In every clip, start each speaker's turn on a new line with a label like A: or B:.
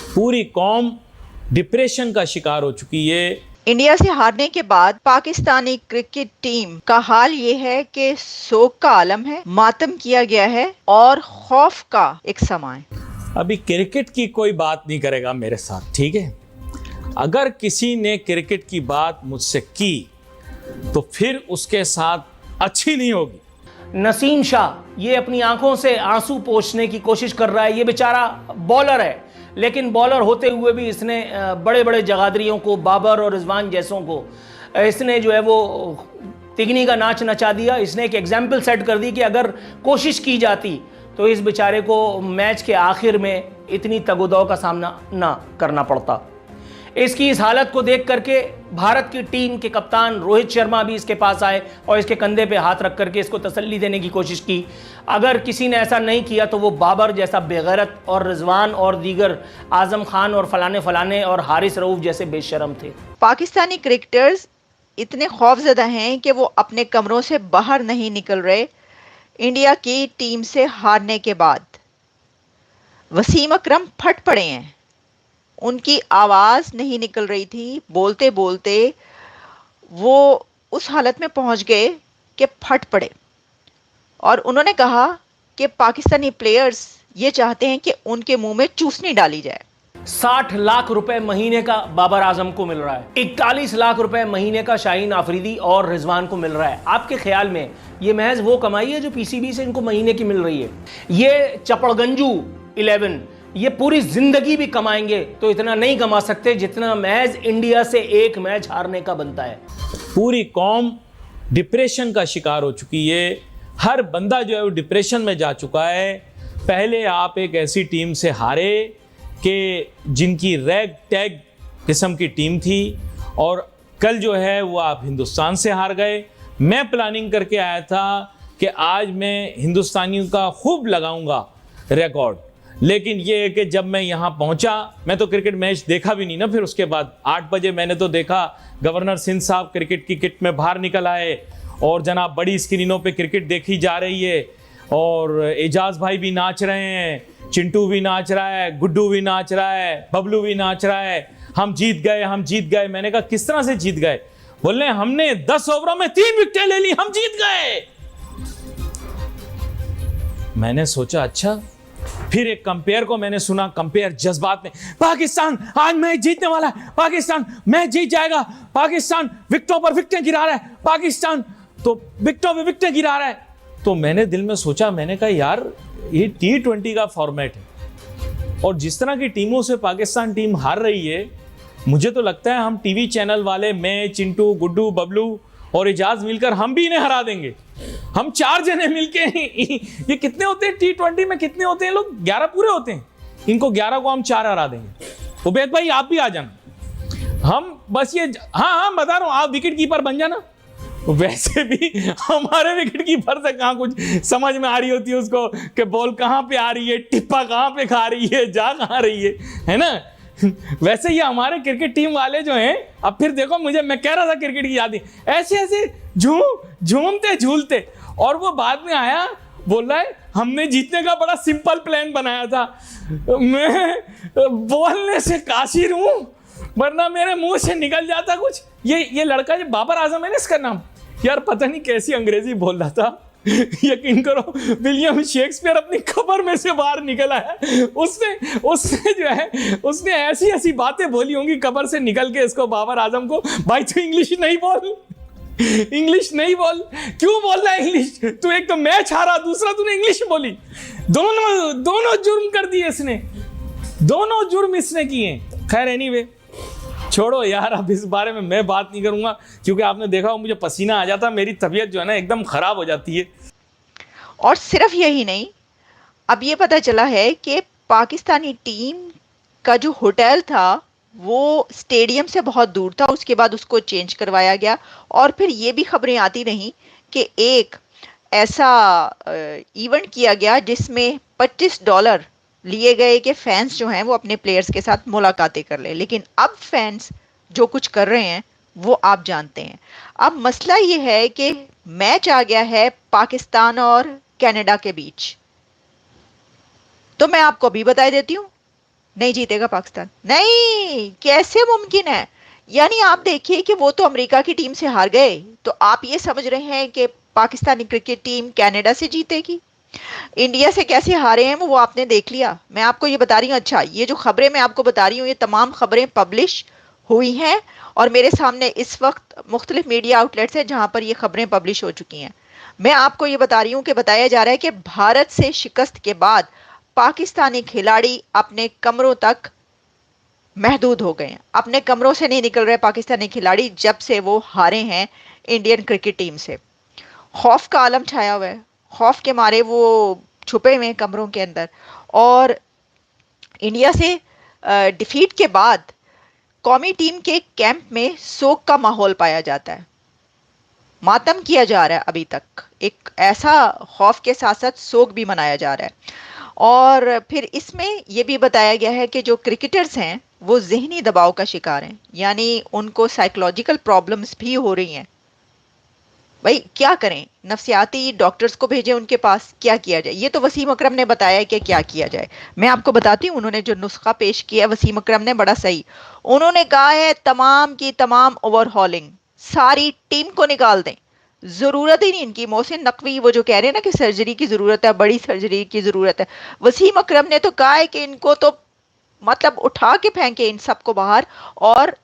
A: पूरी कौम डिप्रेशन का शिकार हो चुकी है।
B: इंडिया से हारने के बाद पाकिस्तानी क्रिकेट टीम का हाल ये है कि शोक का आलम है, मातम किया गया है और खौफ का एक समा है।
A: अभी क्रिकेट की कोई बात नहीं करेगा मेरे साथ, ठीक है? अगर किसी ने क्रिकेट की बात मुझसे की तो फिर उसके साथ अच्छी नहीं होगी।
C: नसीम शाह ये अपनी आंखों से आंसू पोंछने की कोशिश कर रहा है। ये बेचारा बॉलर है, लेकिन बॉलर होते हुए भी इसने बड़े बड़े जगादरियों को, बाबर और रिजवान जैसों को इसने जो है वो तिगनी का नाच नचा दिया। इसने एक एग्जाम्पल सेट कर दी कि अगर कोशिश की जाती तो इस बेचारे को मैच के आखिर में इतनी तगोदौ का सामना ना करना पड़ता। इसकी इस हालत को देख करके भारत की टीम के कप्तान रोहित शर्मा भी इसके पास आए और इसके कंधे पे हाथ रख करके इसको तसल्ली देने की कोशिश की। अगर किसी ने ऐसा नहीं किया तो वो बाबर जैसा बेगैरत और रिजवान और दीगर आजम खान और फलाने और हारिस रऊफ जैसे बेशरम थे।
B: पाकिस्तानी क्रिकेटर्स इतने खौफजदा हैं कि वो अपने कमरों से बाहर नहीं निकल रहे। इंडिया की टीम से हारने के बाद वसीम अकरम फट पड़े हैं, उनकी आवाज़ नहीं निकल रही थी। बोलते बोलते वो उस हालत में पहुंच गए कि फट पड़े और उन्होंने कहा कि पाकिस्तानी प्लेयर्स ये चाहते हैं कि उनके मुंह में चूसनी डाली जाए।
C: 60 लाख रुपए महीने का बाबर आजम को मिल रहा है, 41 लाख रुपए महीने का शाहीन आफरीदी और रिजवान को मिल रहा है। आपके ख्याल में ये महज वो कमाई है जो पीसीबी से इनको महीने की मिल रही है? ये चपड़गंजू 11 ये पूरी जिंदगी भी कमाएंगे तो इतना नहीं कमा सकते जितना महज इंडिया से एक मैच हारने का बनता है।
A: पूरी कौम डिप्रेशन का शिकार हो चुकी है। हर बंदा जो है वो डिप्रेशन में जा चुका है। पहले आप एक ऐसी टीम से हारे कि जिनकी रैग टैग किस्म की टीम थी और कल जो है वो आप हिंदुस्तान से हार गए। मैं प्लानिंग करके आया था कि आज मैं हिंदुस्तानियों का खूब लगाऊंगा रिकॉर्ड, लेकिन ये है कि जब मैं यहाँ पहुँचा, मैं तो क्रिकेट मैच देखा भी नहीं ना। फिर उसके बाद 8 बजे मैंने तो देखा गवर्नर सिंध साहब क्रिकेट की किट में बाहर निकल आए और जनाब बड़ी स्क्रीनों पे क्रिकेट देखी जा रही है और एजाज भाई भी नाच रहे हैं, चिंटू भी नाच रहा है, गुड्डू भी नाच रहा है, बबलू भी नाच रहा है। हम जीत गए, हम जीत गए। मैंने कहा किस तरह से जीत गए? बोल रहे हमने 10 ओवरों में 3 विकेटें ले ली, हम जीत गए। मैंने सोचा अच्छा। फिर एक कंपेयर को मैंने सुना, कंपेयर जज्बात में, पाकिस्तान आज मैच जीतने वाला है, पाकिस्तान मैच जीत जाएगा, पाकिस्तान विकेटों पर विकेटें गिरा रहा है, पाकिस्तान तो विकेटों पे विकेटें गिरा रहा है। तो मैंने दिल में सोचा, मैंने कहा यार ये T20 का फॉर्मेट है और जिस तरह की टीमों से पाकिस्तान टीम हार रही है, मुझे तो लगता है हम टीवी चैनल वाले, मैं, चिंटू, गुड्डू, बबलू और एजाज मिलकर हम भी इन्हें हरा देंगे। हम 4 जने मिलके ये कितने होते हैं T20 में, कितने होते हैं लोग? 11 पूरे होते हैं। इनको 11 को हम 4 हरा देंगे। उबैद भाई आप भी आ जाना। हम बस ये हाँ बता रहा हूँ, आप विकेट कीपर बन जाना। वैसे भी हमारे विकेट कीपर से कहाँ कुछ समझ में आ रही होती है उसको कि बॉल कहाँ पे आ रही है, टिप्पा कहाँ पे खा रही है, जा कहाँ रही है ना। वैसे ये हमारे क्रिकेट टीम वाले जो हैं, अब फिर देखो मुझे, मैं कह रहा था क्रिकेट की याद ऐसे ऐसे झूमते झूलते और वो बाद में आया बोल रहा है हमने जीतने का बड़ा सिंपल प्लान बनाया था। मैं बोलने से कासिर हूं वरना मेरे मुंह से निकल जाता कुछ। ये लड़का जो बाबर आजम है ना, इसका नाम, यार पता नहीं कैसी अंग्रेजी बोल रहा था। यकीन करो विलियम शेक्सपियर अपनी कब्र में से बाहर निकल आया। उसने जो है उसने ऐसी ऐसी बातें बोली होंगी कब्र से निकल के इसको, बाबर आजम को, भाई तू इंग्लिश नहीं बोल, इंग्लिश नहीं बोल। क्यों बोल रहा है इंग्लिश? तू एक तो मैच हारा, दूसरा तूने इंग्लिश बोली। दोनों जुर्म कर दिए इसने, दोनों जुर्म इसने किए। खैर एनीवे छोड़ो यार, अब इस बारे में मैं बात नहीं करूंगा क्योंकि आपने देखा मुझे पसीना आ जाता, मेरी तबीयत जो है ना एकदम खराब हो जाती है।
B: और सिर्फ यही नहीं, अब ये पता चला है कि पाकिस्तानी टीम का जो होटल था वो स्टेडियम से बहुत दूर था, उसके बाद उसको चेंज करवाया गया। और फिर ये भी खबरें आती रहीं कि एक ऐसा इवेंट किया गया जिसमें $25 लिए गए कि फैंस जो हैं वो अपने प्लेयर्स के साथ मुलाकातें कर लें। लेकिन अब फैंस जो कुछ कर रहे हैं वो आप जानते हैं। अब मसला ये है कि मैच आ गया है पाकिस्तान और कनाडा के बीच। तो मैं आपको अभी बता देती हूँ, नहीं जीतेगा पाकिस्तान, नहीं, कैसे मुमकिन है? यानी आप देखिए कि वो तो अमेरिका की टीम से हार गए, तो आप ये समझ रहे हैं कि पाकिस्तानी क्रिकेट टीम कनाडा से जीतेगी? इंडिया से कैसे हारे हैं वो आपने देख लिया। मैं आपको ये बता रही हूँ, अच्छा ये जो खबरें मैं आपको बता रही हूँ ये तमाम खबरें पब्लिश हुई हैं और मेरे सामने इस वक्त मुख्तलिफ मीडिया आउटलेट्स हैं जहां पर ये खबरें पब्लिश हो चुकी हैं। मैं आपको ये बता रही हूँ कि बताया जा रहा है कि भारत से शिकस्त के बाद पाकिस्तानी खिलाड़ी अपने कमरों तक महदूद हो गए हैं, अपने कमरों से नहीं निकल रहे पाकिस्तानी खिलाड़ी जब से वो हारे हैं इंडियन क्रिकेट टीम से। खौफ का आलम छाया हुआ है, खौफ के मारे वो छुपे हुए हैं कमरों के अंदर। और इंडिया से डिफीट के बाद कौमी टीम के कैंप में सोग का माहौल पाया जाता है, मातम किया जा रहा है अभी तक, एक ऐसा खौफ के साथ साथ सोग भी मनाया जा रहा है। और फिर इसमें यह भी बताया गया है कि जो क्रिकेटर्स हैं वो जहनी दबाव का शिकार हैं, यानी उनको साइकोलॉजिकल प्रॉब्लम्स भी हो रही हैं। भाई क्या करें, नफ्सियाती डॉक्टर्स को भेजें उनके पास, क्या किया जाए? ये तो वसीम अकरम ने बताया कि क्या किया जाए। मैं आपको बताती हूँ उन्होंने जो नुस्खा पेश किया है वसीम अकरम ने, बड़ा सही। उन्होंने कहा है तमाम की तमाम ओवरहॉलिंग, सारी टीम को निकाल दें, जरूरत ही नहीं इनकी। मोहसिन नकवी वो जो कह रहे हैं ना कि सर्जरी की जरूरत है, बड़ी सर्जरी की जरूरत है, वसीम अकरम ने तो कहा है कि इनको तो मतलब उठा के फेंके इन सबको बाहर। और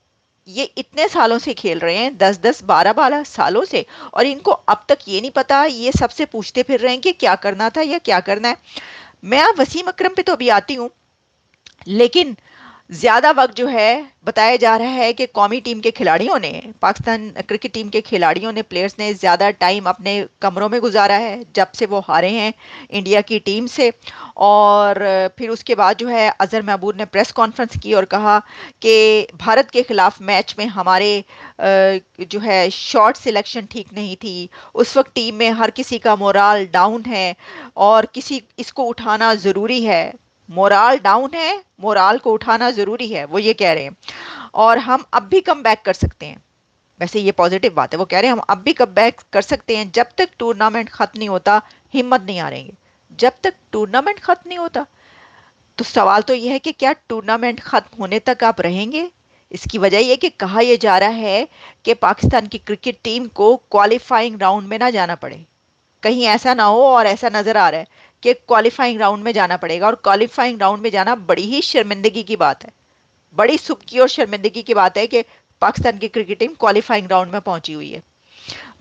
B: ये इतने सालों से खेल रहे हैं, 10-10 12-12 सालों से, और इनको अब तक ये नहीं पता, ये सबसे पूछते फिर रहे हैं कि क्या करना था या क्या करना है। मैं वसीम अकरम पे तो अभी आती हूँ, लेकिन ज्यादा वक्त जो है बताया जा रहा है कि कौमी टीम के खिलाड़ियों ने, पाकिस्तान क्रिकेट टीम के खिलाड़ियों ने, प्लेयर्स ने ज्यादा टाइम अपने कमरों में गुजारा है जब से वो हारे हैं इंडिया की टीम से। और फिर उसके बाद जो है अजहर महमूद ने प्रेस कॉन्फ्रेंस की और कहा कि भारत के खिलाफ मैच में हमारे जो है शॉट सिलेक्शन ठीक नहीं थी, उस वक्त टीम में हर किसी का मोराल डाउन है और किसी इसको उठाना ज़रूरी है। मोराल डाउन है, मोराल को उठाना ज़रूरी है, वो ये कह रहे हैं। और हम अब भी कम बैक कर सकते हैं, वैसे ये पॉजिटिव बात है, वो कह रहे हैं हम अब भी कम बैक कर सकते हैं, जब तक टूर्नामेंट ख़त्म नहीं होता हिम्मत नहीं हारेंगे, जब तक टूर्नामेंट ख़त्म नहीं होता। तो सवाल तो यह है कि क्या टूर्नामेंट ख़त्म होने तक आप रहेंगे? इसकी वजह यह कि कहा यह जा रहा है कि पाकिस्तान की क्रिकेट टीम को क्वालिफाइंग राउंड में ना जाना पड़े, कहीं ऐसा ना हो, और ऐसा नज़र आ रहा है कि क्वालिफाइंग राउंड में जाना पड़ेगा। और क्वालिफाइंग राउंड में जाना बड़ी ही शर्मिंदगी की बात है, बड़ी सुबकी और शर्मिंदगी की बात है कि पाकिस्तान की क्रिकेट टीम क्वालिफाइंग राउंड में पहुंची हुई है।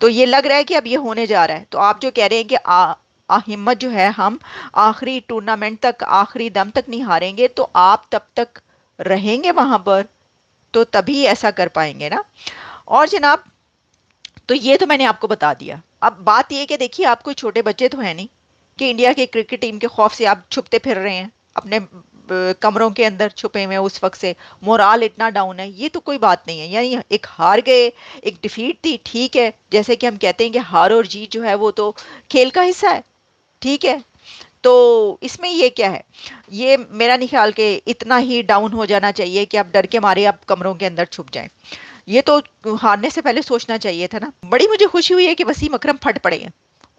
B: तो ये लग रहा है कि अब ये होने जा रहा है। तो आप जो कह रहे हैं कि हिम्मत जो है हम आखिरी टूर्नामेंट तक, आखिरी दम तक नहीं हारेंगे, तो आप तब तक रहेंगे वहां पर, तो तभी ऐसा कर पाएंगे ना। और जनाब, तो ये तो मैंने आपको बता दिया। अब बात ये कि देखिए, आप कोई छोटे बच्चे तो है नहीं कि इंडिया की क्रिकेट टीम के खौफ से आप छुपते फिर रहे हैं, अपने कमरों के अंदर छुपे हुए हैं, उस वक्त से मोराल इतना डाउन है, ये तो कोई बात नहीं है। यानी एक हार गए, एक डिफीट थी, ठीक है, जैसे कि हम कहते हैं कि हार और जीत जो है वो तो खेल का हिस्सा है, ठीक है। तो इसमें ये क्या है, ये मेरा नहीं ख्याल कि इतना ही डाउन हो जाना चाहिए कि आप डर के मारे आप कमरों के अंदर छुप जाएं। ये तो हारने से पहले सोचना चाहिए था ना। बड़ी मुझे खुशी हुई है कि वसीम अकरम फट पड़े हैं,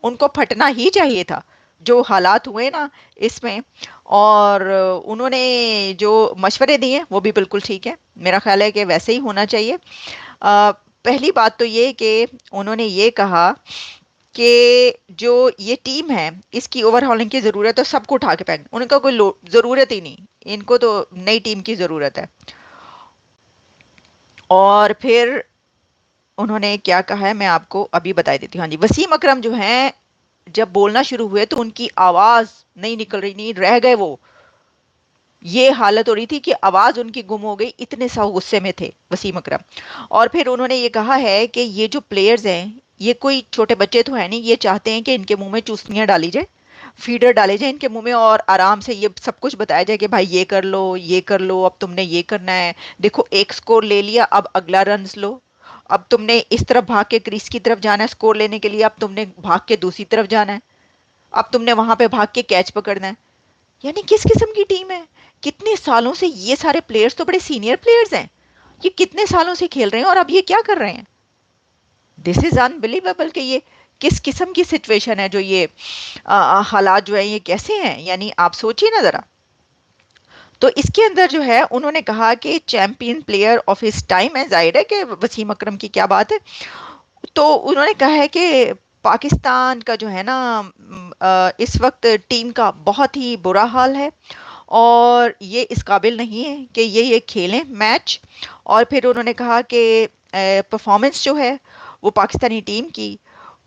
B: उनको फटना ही चाहिए था जो हालात हुए ना इसमें। और उन्होंने जो मशवरे दिए वो भी बिल्कुल ठीक है, मेरा ख्याल है कि वैसे ही होना चाहिए। पहली बात तो ये कि उन्होंने ये कहा कि जो ये टीम है इसकी ओवरहॉलिंग की ज़रूरत है, सबको उठा के फेंक, उनका कोई ज़रूरत ही नहीं, इनको तो नई टीम की ज़रूरत है। और फिर उन्होंने क्या कहा है मैं आपको अभी बता देती हूँ। हाँ जी, वसीम अकरम जो हैं जब बोलना शुरू हुए तो उनकी आवाज़ नहीं निकल रही, नहीं रह गए वो, ये हालत हो रही थी कि आवाज़ उनकी गुम हो गई, इतने सा गुस्से में थे वसीम अकरम। और फिर उन्होंने ये कहा है कि ये जो प्लेयर्स हैं ये कोई छोटे बच्चे तो है नहीं, ये चाहते हैं कि इनके मुंह में चूसनियाँ डाली जाए, फीडर डाले जाए इनके मुंह में, और आराम से ये सब कुछ बताया जाए कि भाई ये कर लो, ये कर लो, अब तुमने ये करना है, देखो एक स्कोर ले लिया, अब अगला रन लो, अब तुमने इस तरफ भाग के क्रीज की तरफ जाना है स्कोर लेने के लिए, अब तुमने भाग के दूसरी तरफ जाना है, अब तुमने वहां पे भाग के कैच पकड़ना है। यानी किस किस्म की टीम है, कितने सालों से ये सारे प्लेयर्स तो बड़े सीनियर प्लेयर्स हैं, ये कितने सालों से खेल रहे हैं और अब ये क्या कर रहे हैं। दिस इज अनबिलीवेबल कि ये किस किस्म की सिचुएशन है, जो ये हालात जो है ये कैसे हैं, यानी आप सोचिए ना ज़रा। तो इसके अंदर जो है उन्होंने कहा कि champion player of his time है, जाहिर है कि वसीम अकरम की क्या बात है। तो उन्होंने कहा है कि पाकिस्तान का जो है ना इस वक्त टीम का बहुत ही बुरा हाल है और ये इस काबिल नहीं है कि ये खेलें मैच। और फिर उन्होंने कहा कि परफॉर्मेंस जो है वो पाकिस्तानी टीम की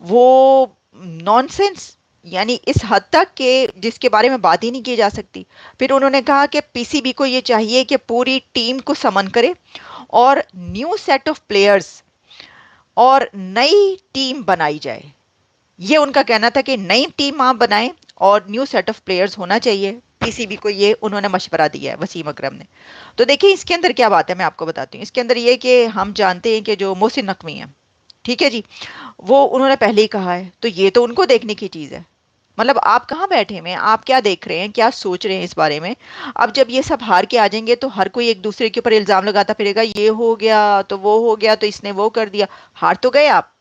B: वो नॉनसेंस, यानी इस हद तक के जिसके बारे में बात ही नहीं की जा सकती। फिर उन्होंने कहा कि पीसीबी को ये चाहिए कि पूरी टीम को समन करे और न्यू सेट ऑफ प्लेयर्स और नई टीम बनाई जाए। ये उनका कहना था कि नई टीम आप बनाएं और न्यू सेट ऑफ प्लेयर्स होना चाहिए। पीसीबी को ये उन्होंने मशवरा दिया है वसीम अकरम ने। तो देखिए इसके अंदर क्या बात है, मैं आपको बताती हूँ। इसके अंदर ये कि हम जानते हैं कि जो मोहसिन नकवी हैं, ठीक है जी, वो उन्होंने पहले ही कहा है, तो ये तो उनको देखने की चीज़ है। मतलब आप कहाँ बैठे हुए हैं, आप क्या देख रहे हैं, क्या सोच रहे हैं इस बारे में। अब जब ये सब हार के आ जाएंगे तो हर कोई एक दूसरे के ऊपर इल्ज़ाम लगाता फिरेगा, ये हो गया तो वो हो गया तो इसने वो कर दिया। हार तो गए आप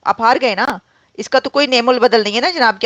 B: हार गए ना, इसका तो कोई नेमोल बदल नहीं है ना जनाब कि